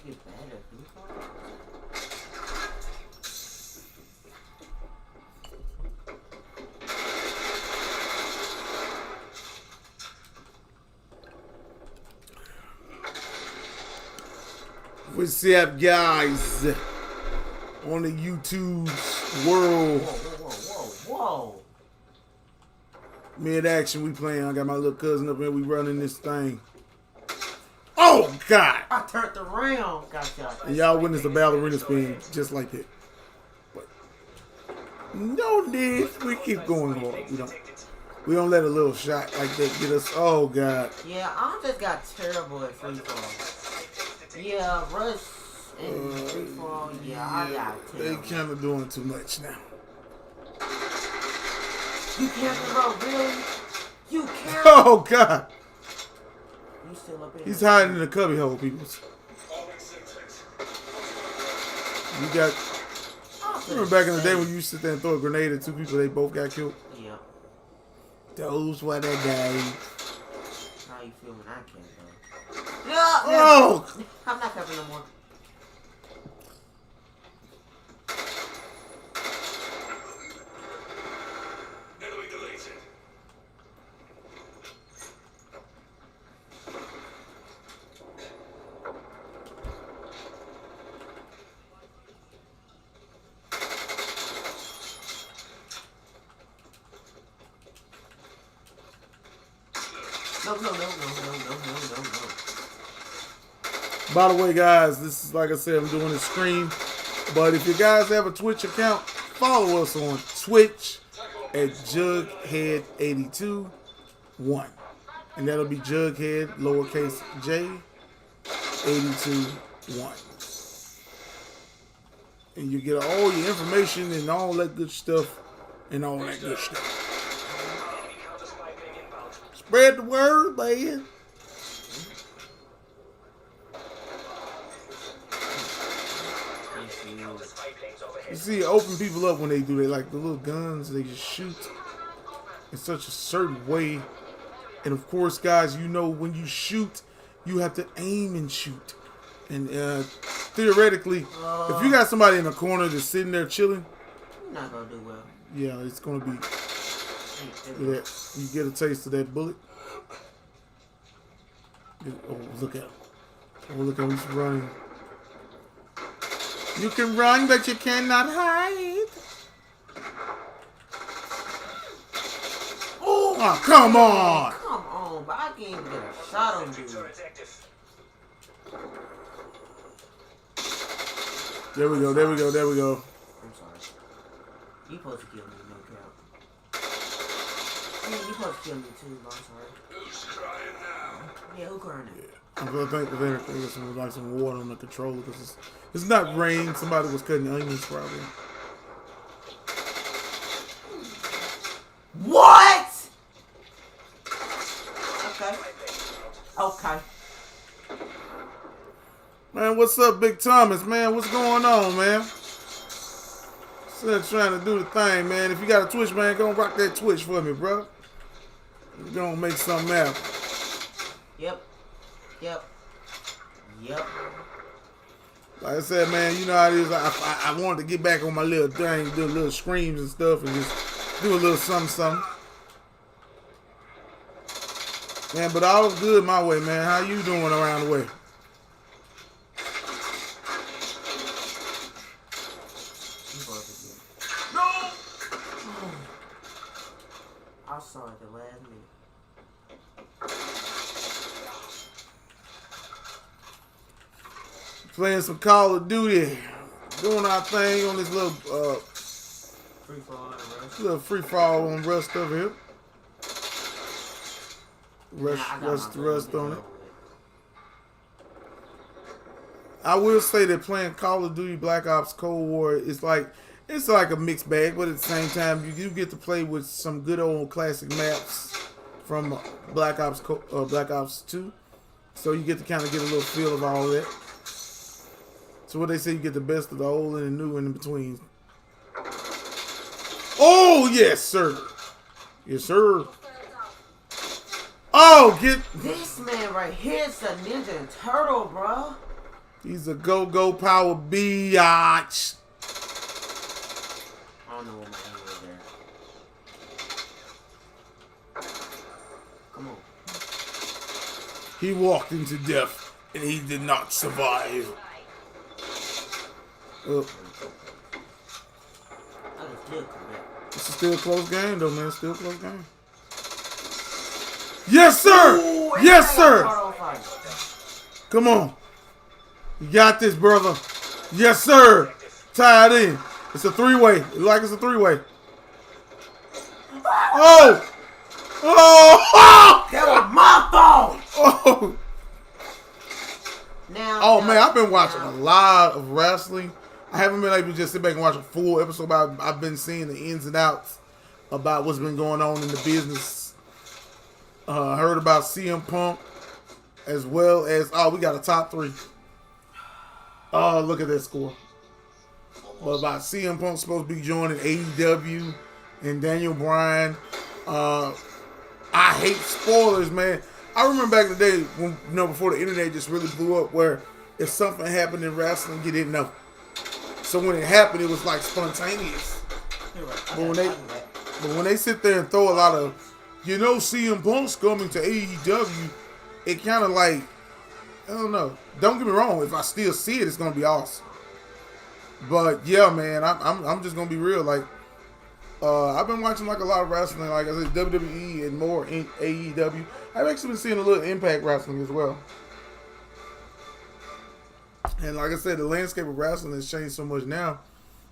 get better. What's up, guys? On the YouTube world. Whoa. Mid action, we playing. I got my little cousin up here. We running this thing. Oh, God. I turned around. Gotcha. And y'all witnessed the ballerina spin just like that. But no need. We keep going hard. We don't let a little shot like that get us. Oh, God. Yeah, I just got terrible at free fall. Yeah, rush and free fall. Yeah, I got terrible. They kind of doing too much now. You camping, bro? Really? You camping? Oh, God. You still up here? He's hiding in the cubby hole, people. You got... Remember back in the day when you sit there and throw a grenade at two people, they both got killed? Yeah. Those were the days. How you feel when I can't, though? Oh! I'm not camping no more. No. By the way, guys, this is, like I said, I'm doing a stream. But if you guys have a Twitch account, follow us on Twitch at jughead821. And that'll be Jughead, lowercase j, 821. And you get all your information and all that good stuff and all that good stuff. Spread the word, man. You see, open people up when they do. They like the little guns. They just shoot in such a certain way. And of course, guys, you know when you shoot, you have to aim and shoot. And theoretically, if you got somebody in a corner that's sitting there chilling, you're not gonna do well. Yeah, it's gonna be. You get a taste of that bullet. Oh, look at him. Oh, look at him. He's running. You can run, but you cannot hide. Oh, come on. Come on, but I can't even get a shot on you. There we go. I'm sorry. You supposed to kill me, no cap. I mean, you supposed to kill me too, but I'm sorry. Who's crying now? Yeah, who crying now? Yeah. I'm gonna think of anything. Some like some water on the controller because it's not rain. Somebody was cutting onions probably. What? Okay. Man, what's up, Big Thomas? Man, what's going on, man? Still trying to do the thing, man. If you got a Twitch, man, go rock that Twitch for me, bro. We're gonna make something happen. Yep. Like I said, man, you know how it is. I wanted to get back on my little thing, do little screams and stuff, and just do a little something. Man, but all is good my way, man. How you doing around the way? No! I saw it the last minute. Playing some Call of Duty, doing our thing on this little free fall on Rust over here. Rust on it. I will say that playing Call of Duty Black Ops Cold War is like a mixed bag, but at the same time you do get to play with some good old classic maps from Black Ops 2, so you get to kind of get a little feel of all of that. So what they say, you get the best of the old and the new and in between. Oh, yes, sir. Yes, sir. Oh, get... This man right here is a Ninja Turtle, bro. He's a go-go power biatch. I don't know what my angle is there. Come on. He walked into death, and he did not survive. It's still a close game, though, man. Still a close game. Yes, sir! Ooh, Yes, sir! Come on. You got this, brother. Yes, sir. Tie it in. It's a three-way. It's like it's a three-way. Oh! Oh! That was my fault! Oh! Now, Man, I've been watching a lot of wrestling. I haven't been able to just sit back and watch a full episode, but I've been seeing the ins and outs about what's been going on in the business. I heard about CM Punk, as well as, we got a top 3. Oh, look at that score. Well, about CM Punk supposed to be joining AEW and Daniel Bryan. I hate spoilers, man. I remember back in the day when, before the internet just really blew up, where if something happened in wrestling, you didn't know. So when it happened, it was like spontaneous. But when they sit there and throw a lot of, CM Punk's coming to AEW, it kind of like, I don't know. Don't get me wrong. If I still see it, it's gonna be awesome. But yeah, man, I'm just gonna be real. Like, I've been watching like a lot of wrestling, like I said, WWE and more in AEW. I've actually been seeing a little Impact Wrestling as well. And like I said, the landscape of wrestling has changed so much now,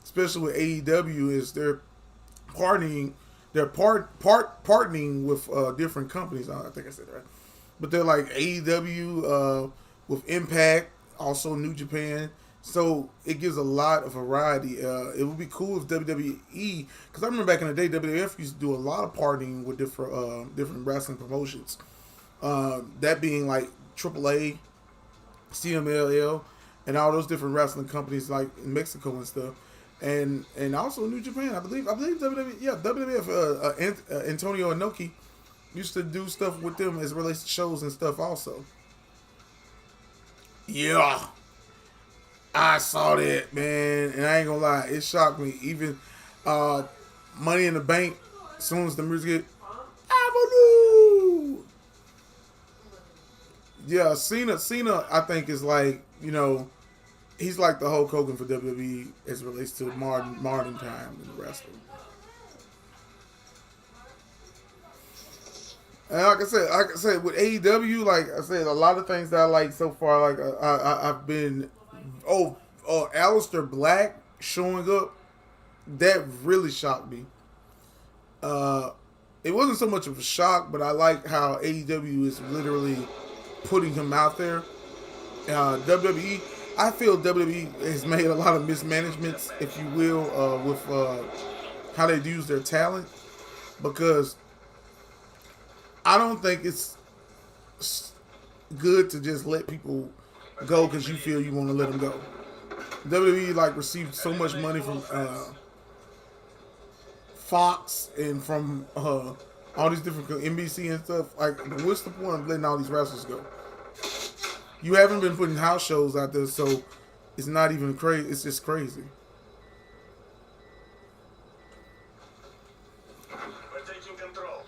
especially with AEW, is they're partnering with different companies. I think I said that right. But they're like AEW with Impact, also New Japan. So it gives a lot of variety. It would be cool if WWE, because I remember back in the day, WWF used to do a lot of partnering with different wrestling promotions. That being like AAA, CMLL, and all those different wrestling companies like in Mexico and stuff. And also New Japan. I believe WWF, Antonio Inoki used to do stuff with them as it relates to shows and stuff also. Yeah. I saw that, man, and I ain't gonna lie, it shocked me. Even Money in the Bank, as soon as the music hit, Avenue. Yeah, Cena, I think is like, he's like the Hulk Hogan for WWE as it relates to modern time in the wrestling. And like I said, with AEW, like I said, a lot of things that I like so far, like I've been. Aleister Black showing up, that really shocked me. It wasn't so much of a shock, but I like how AEW is literally putting him out there. WWE, I feel WWE has made a lot of mismanagements, if you will, with how they use their talent, because I don't think it's good to just let people go because you feel you want to let them go. WWE received so much money from Fox and from all these different NBC and stuff. Like, what's the point of letting all these wrestlers go? You haven't been putting house shows out there, so it's not even crazy. It's just crazy. We're taking control.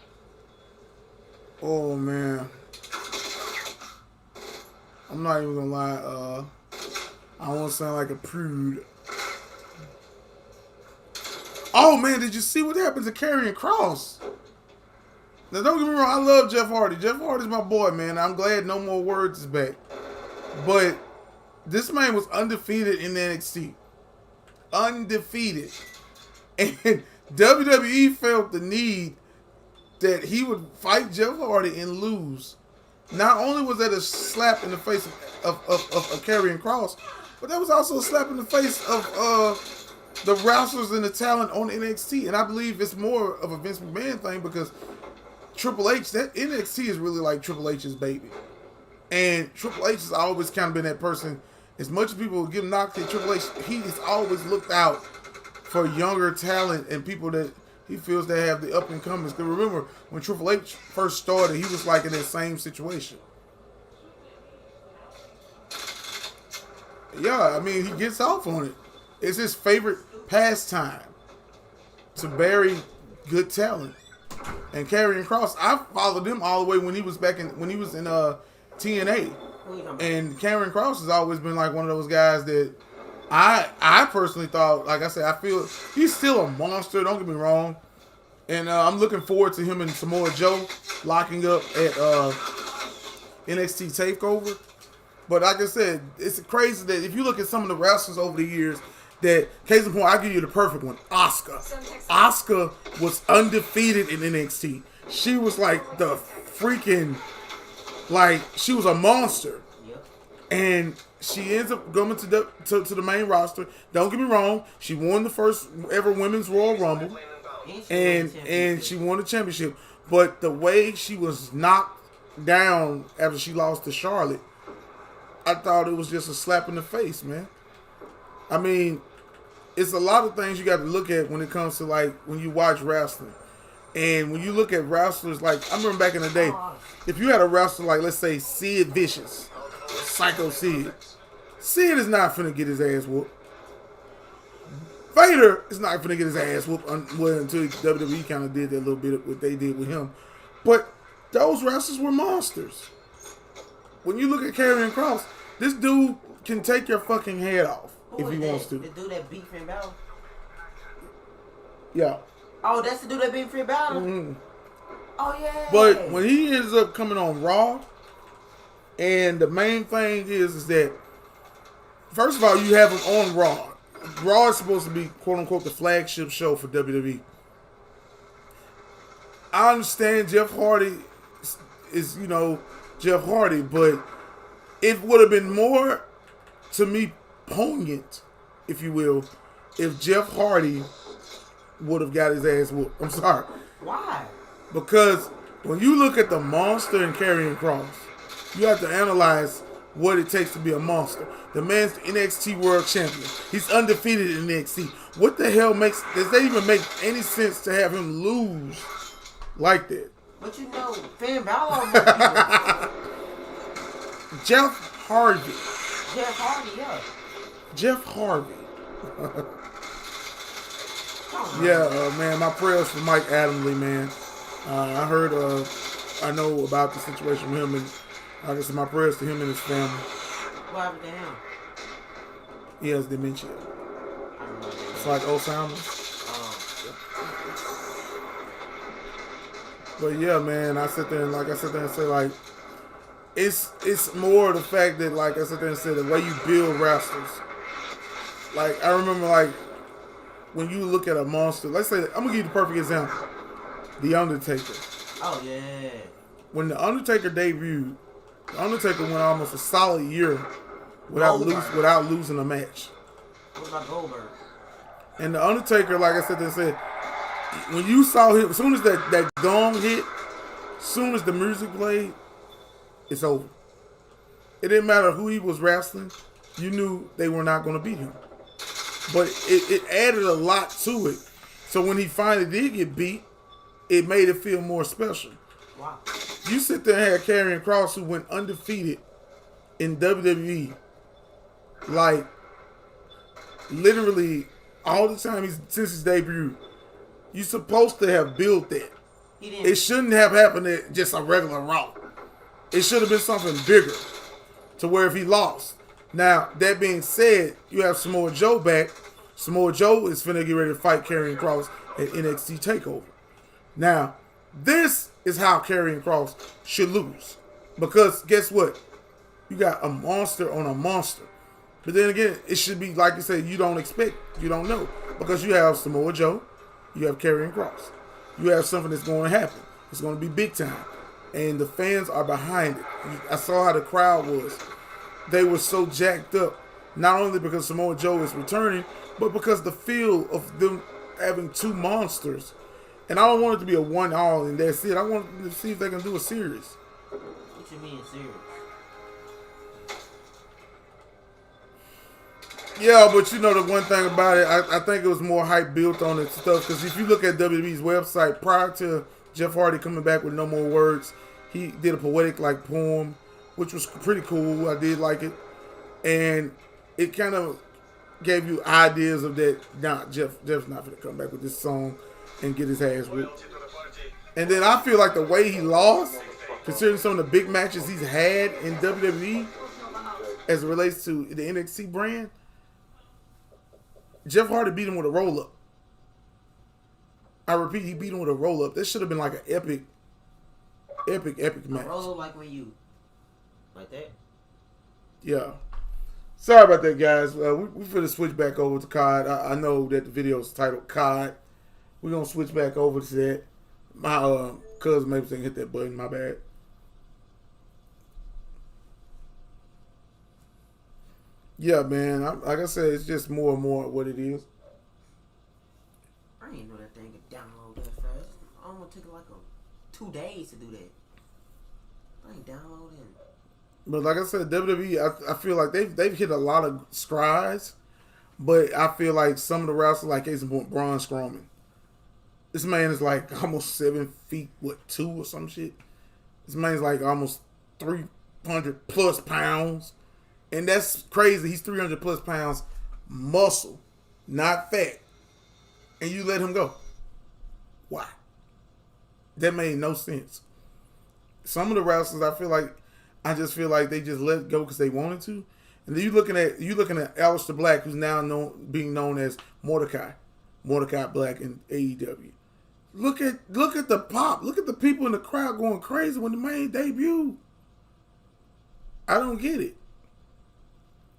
Oh man. I'm not even gonna lie, I won't sound like a prude. Oh man, did you see what happened to Karrion Kross? Now don't get me wrong, I love Jeff Hardy. Jeff Hardy's my boy, man. I'm glad No More Words is back. But this man was undefeated in NXT. Undefeated. And WWE felt the need that he would fight Jeff Hardy and lose. Not only was that a slap in the face of Karrion Kross, but that was also a slap in the face of the wrestlers and the talent on NXT. And I believe it's more of a Vince McMahon thing, because Triple H, that NXT is really like Triple H's baby. And Triple H has always kind of been that person. As much as people give knock to Triple H, he has always looked out for younger talent and people that he feels they have the up and comers. Because remember, when Triple H first started, he was like in that same situation. Yeah, I mean, he gets off on it. It's his favorite pastime to bury good talent. And Karrion Kross, I followed him all the way when he was in TNA. And Karrion Kross has always been like one of those guys that I personally thought, like I said, I feel he's still a monster. Don't get me wrong. And I'm looking forward to him and Samoa Joe locking up at NXT TakeOver. But like I said, it's crazy that if you look at some of the wrestlers over the years, that case in point, I'll give you the perfect one, Asuka. Asuka was undefeated in NXT. She was like the freaking, like, she was a monster. Yep. And she ends up going to the main roster. Don't get me wrong, she won the first ever Women's Royal Rumble. And she won the championship. But the way she was knocked down after she lost to Charlotte, I thought it was just a slap in the face, man. I mean, it's a lot of things you got to look at when it comes to, like, when you watch wrestling. And when you look at wrestlers, like, I remember back in the day, if you had a wrestler like, let's say, Sid Vicious, Psycho Sid is not finna get his ass whooped. Vader is not finna get his ass whooped until WWE kind of did that little bit of what they did with him. But those wrestlers were monsters. When you look at Karrion Kross, this dude can take your fucking head off if he wants to. The dude that beat Finn Balor? Yeah. Oh, that's the dude that beat Finn Balor? Mm-hmm. Oh, yeah. But when he ends up coming on Raw, and the main thing is that, first of all, you have him on Raw. Raw is supposed to be, quote unquote, the flagship show for WWE. I understand Jeff Hardy is, Jeff Hardy, but it would have been more, to me, poignant, if you will, if Jeff Hardy would have got his ass whooped. I'm sorry. Why? Because when you look at the monster in Karrion Kross, you have to analyze what it takes to be a monster. The man's the NXT World Champion. He's undefeated in NXT. What the hell does that even make any sense to have him lose like that? But Finn Balor. Jeff Hardy. Jeff Hardy, yeah. Jeff Hardy. Yeah, man, my prayers for Mike Adamle, man. I heard, I know about the situation with him, and like I said, my prayers to him and his family. What happened to him? He has dementia. It's like Alzheimer's. But yeah, man, I sit there and say, like, it's more the fact that, like, I sit there and say the way you build wrestlers. Like, I remember, like, when you look at a monster, let's say, I'm gonna give you the perfect example. The Undertaker. Oh, yeah. When The Undertaker debuted, The Undertaker went almost a solid year without losing a match. What about Goldberg? And The Undertaker, like I said, when you saw him, as soon as that gong hit, as soon as the music played, it's over. It didn't matter who he was wrestling. You knew they were not going to beat him. But it added a lot to it. So when he finally did get beat, it made it feel more special. Wow. You sit there and have Karrion Kross, who went undefeated in WWE, like, literally all the time since his debut. You're supposed to have built that. It shouldn't have happened at just a regular Raw. It should have been something bigger, to where if he lost. Now, that being said, you have Samoa Joe back. Samoa Joe is finna get ready to fight Karrion Kross at NXT TakeOver. Now, this is how Karrion Kross should lose. Because guess what? You got a monster on a monster. But then again, it should be, like you said, you don't expect, you don't know. Because you have Samoa Joe, you have Karrion Kross. You have something that's going to happen. It's going to be big time. And the fans are behind it. I saw how the crowd was. They were so jacked up. Not only because Samoa Joe is returning, but because the feel of them having two monsters. And I don't want it to be a one-all and that's it. I want to see if they can do a series. What you mean series? Yeah, but you know the one thing about it, I think it was more hype built on it stuff. Because if you look at WWE's website, prior to Jeff Hardy coming back with No More Words, he did a poetic like poem, which was pretty cool. I did like it. And it kind of gave you ideas of that. Nah, Jeff's not gonna come back with this song and get his ass whipped. Loyalty to the party. And then I feel like the way he lost, considering some of the big matches he's had in WWE, as it relates to the NXT brand, Jeff Hardy beat him with a roll up. I repeat, he beat him with a roll up. This should have been like an epic match. Roll like when you like that. Yeah. Sorry about that, guys. We're going to switch back over to COD. I know that the video is titled COD. We're going to switch back over to that. My cousin maybe didn't hit that button. My bad. Yeah, man. Like I said, it's just more and more what it is. I didn't know that thing could download that fast. I almost took like 2 days to do that. I ain't downloading. But like I said, WWE, I feel like they've hit a lot of strides, but I feel like some of the wrestlers, like case in point, Braun Strowman, this man is like almost 7 feet, 2 or some shit. This man's like almost 300 plus pounds, and that's crazy. He's 300 plus pounds, muscle, not fat, and you let him go. Why? That made no sense. Some of the wrestlers, I just feel like they just let it go because they wanted to. And then you looking at Aleister Black, who's now being known as Mordecai Black in AEW. Look at the pop. Look at the people in the crowd going crazy when the man debuted. I don't get it.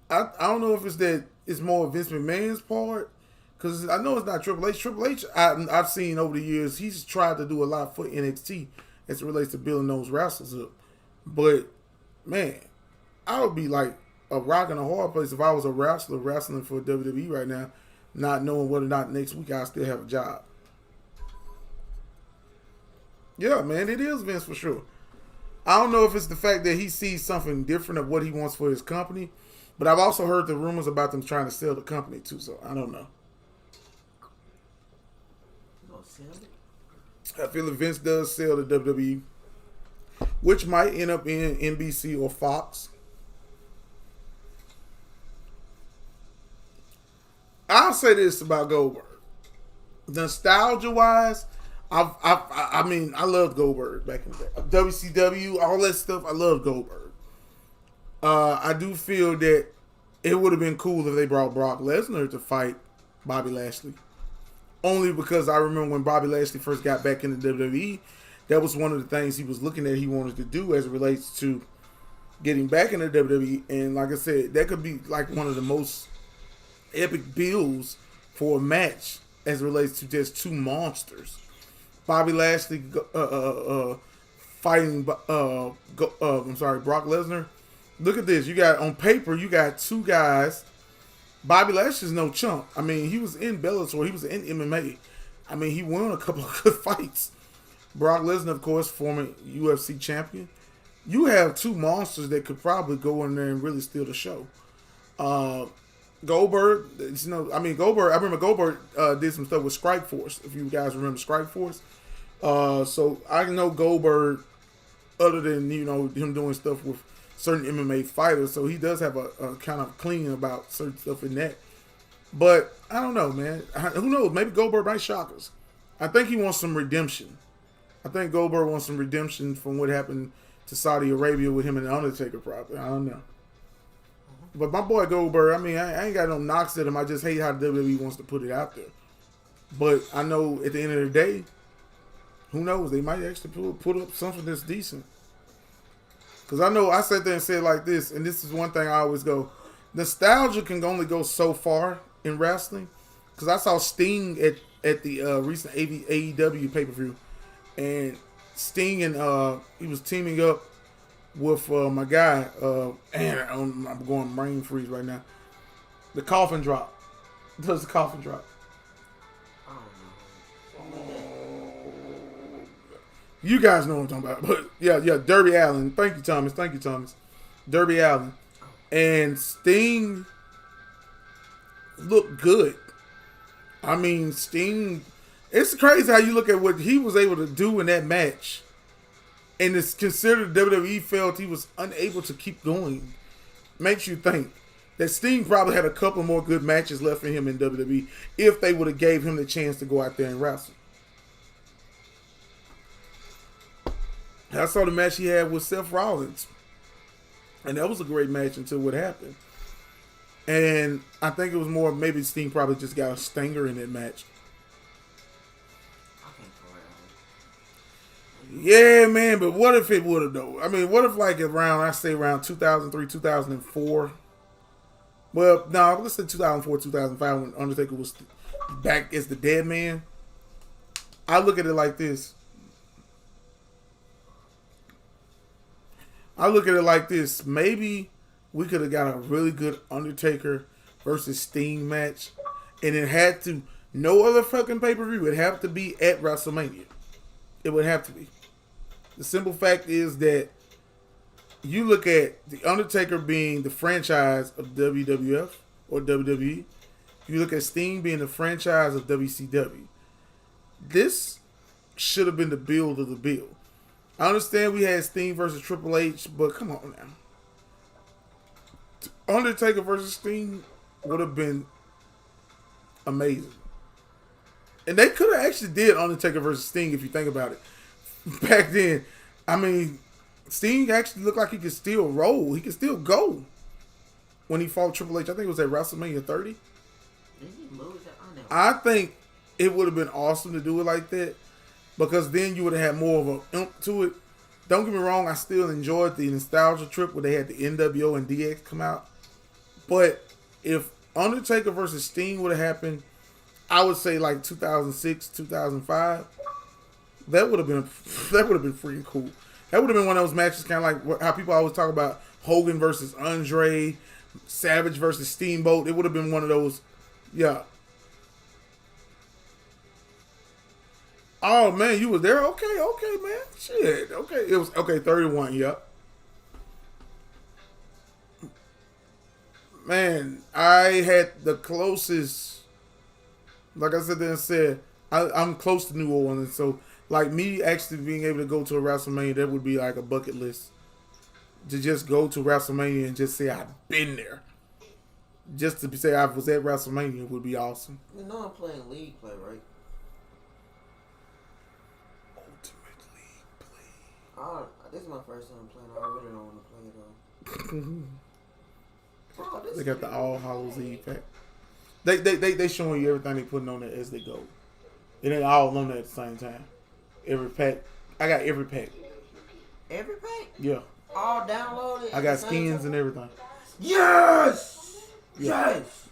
I don't know if it's that it's more Vince McMahon's part, because I know it's not Triple H. Triple H, I've seen over the years, he's tried to do a lot for NXT as it relates to building those wrestlers up. But man, I would be like a rock and a hard place if I was a wrestler wrestling for WWE right now, not knowing whether or not next week I still have a job. Yeah, man, it is Vince for sure. I don't know if it's the fact that he sees something different of what he wants for his company, but I've also heard the rumors about them trying to sell the company too, so I don't know. You gonna sell it? I feel if Vince does sell the WWE, which might end up in NBC or Fox. I'll say this about Goldberg. Nostalgia-wise, I mean, I loved Goldberg back in the day. WCW, all that stuff, I loved Goldberg. I do feel that it would have been cool if they brought Brock Lesnar to fight Bobby Lashley. Only because I remember when Bobby Lashley first got back into WWE, that was one of the things he was looking at he wanted to do as it relates to getting back into WWE. And like I said, that could be like one of the most epic builds for a match as it relates to just two monsters. Bobby Lashley fighting Brock Lesnar. Look at this. You got, on paper, you got two guys. Bobby Lashley's no chump. I mean, he was in Bellator. He was in MMA. I mean, he won a couple of good fights. Brock Lesnar, of course, former UFC champion. You have two monsters that could probably go in there and really steal the show. Goldberg, Goldberg, I remember Goldberg did some stuff with Strike Force, if you guys remember Strike Force. So I know Goldberg, other than, him doing stuff with certain MMA fighters, so he does have a kind of clean about certain stuff in that. But I don't know, man. Who knows? Maybe Goldberg might shock us. I think he wants some redemption. I think Goldberg wants some redemption from what happened to Saudi Arabia with him and The Undertaker, probably. I don't know. But my boy Goldberg, I mean, I ain't got no knocks at him. I just hate how WWE wants to put it out there. But I know at the end of the day, who knows? They might actually put up something that's decent. Because I know I sat there and said like this, and this is one thing I always go, nostalgia can only go so far in wrestling. Because I saw Sting at the recent AEW pay-per-view. And Sting and he was teaming up with my guy, and I'm going brain freeze right now. The coffin drop. Does the coffin drop? You guys know what I'm talking about. But yeah, Darby Allin. Thank you, Thomas. Darby Allin. And Sting looked good. I mean, Sting, it's crazy how you look at what he was able to do in that match. And it's considered WWE felt he was unable to keep going. Makes you think. that Sting probably had a couple more good matches left for him in WWE if they would have gave him the chance to go out there and wrestle. I saw the match he had with Seth Rollins, and that was a great match until what happened. And I think it was more maybe Sting probably just got a stinger in that match. I can't throw it out. Yeah, man, but what if it would have though? I mean, what if like around 2003, 2004? Well, no, let's say 2004, 2005 when Undertaker was back as the dead man. I look at it like this. Maybe we could have got a really good Undertaker versus Sting match, and it had to no other fucking pay-per-view. It would have to be at WrestleMania. It would have to be. The simple fact is that you look at the Undertaker being the franchise of WWF or WWE. You look at Sting being the franchise of WCW. This should have been the build of the build. I understand we had Sting versus Triple H, but come on now. Undertaker versus Sting would have been amazing. And they could have actually did Undertaker versus Sting if you think about it. Back then, I mean, Sting actually looked like he could still roll. He could still go. When he fought Triple H, I think it was at WrestleMania 30. Did he lose that? I think it would have been awesome to do it like that, because then you would have had more of an oomph to it. Don't get me wrong, I still enjoyed the nostalgia trip where they had the NWO and DX come out. But if Undertaker versus Sting would have happened, I would say like 2006, 2005, that would have been freaking cool. That would have been one of those matches, kind of like how people always talk about Hogan versus Andre, Savage versus Steamboat. It would have been one of those, yeah. Oh man, you was there? Okay, man. Shit. Okay. It was 31, yep. Man, I had the closest, like I said, I'm close to New Orleans, so like me actually being able to go to a WrestleMania, that would be like a bucket list. To just go to WrestleMania and just say I've been there. Just to say I was at WrestleMania would be awesome. You know I'm playing League Play, right? This is my first time playing. I really don't want to play though. Bro, They got the All Hallows Eve pack. They showing you everything they putting on there as they go. It ain't all on there at the same time. Every pack, I got every pack. Every pack? Yeah. All downloaded. I got skins and everything. Yes. Yeah. Yes.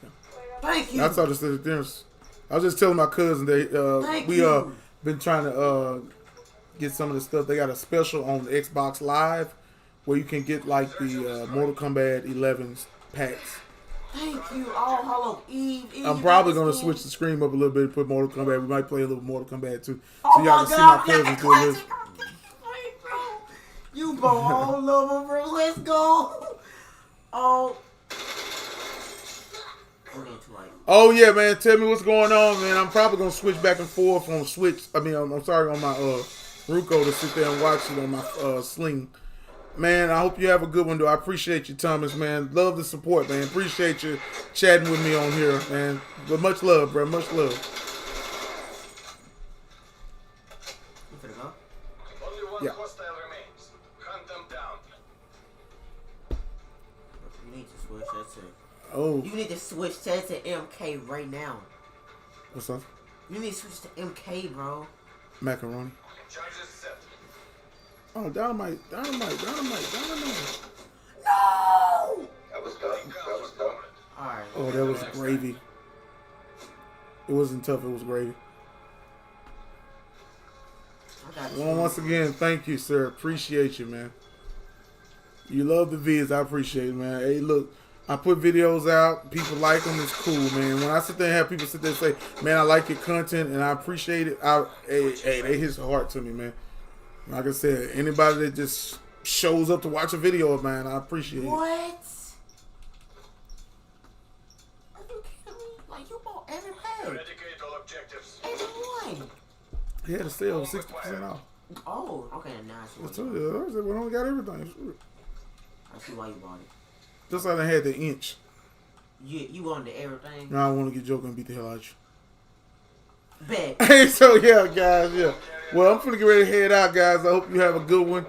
Thank you. That's all the difference. I was just telling my cousin that we been trying to get some of the stuff. They got a special on Xbox Live where you can get like the Mortal Kombat 11 packs. Thank you, All Hallow Eve. I'm probably going to switch the screen up a little bit and put Mortal Kombat. We might play a little Mortal Kombat too. Oh So y'all can see my cousin doing this. You ball over, bro. Let's go. Oh. Oh yeah, man. Tell me what's going on, man. I'm probably going to switch back and forth on Switch. I mean, I'm sorry, on my Ruko to sit there and watch it on my Sling. Man, I hope you have a good one, though. I appreciate you, Thomas, man. Love the support, man. Appreciate you chatting with me on here, man. But much love, bro. Much love. You finna go? Only one Yeah. hostile remains. Hunt them down. You need to switch that to. Oh. You need to switch that to MK right now. What's up? You need to switch to MK, bro. Macaroni. Charges set. Oh, dynamite. No! That was done. That was done. Alright. Oh, that was gravy. It wasn't tough. It was gravy. I got you. Well, once again, thank you, sir. Appreciate you, man. You love the vids. I appreciate it, man. Hey, look, I put videos out. People like them. It's cool, man. When I sit there and have people sit there and say, man, I like your content and I appreciate it, hey, they hit the heart to me, man. Like I said, anybody that just shows up to watch a video of mine, I appreciate it. What? Are you kidding me? Like, you bought every pack. Eradicate all objectives. Every one. He had a sale 60% off. Oh, okay, now I see I why told you you, I said, we only got everything. I see why you bought it. Just like I had the inch. You want to everything? Now I want to get Joker and beat the hell out of you. Bet. Hey, so yeah, guys, yeah. Well, I'm finna get ready to head out, guys. I hope you have a good one.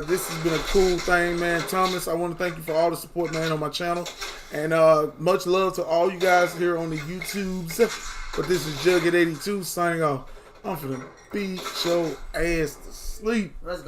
This has been a cool thing, man. Thomas, I want to thank you for all the support, man, on my channel. And much love to all you guys here on the YouTubes. But this is jughead821 signing off. I'm finna beat your ass to sleep. Let's go.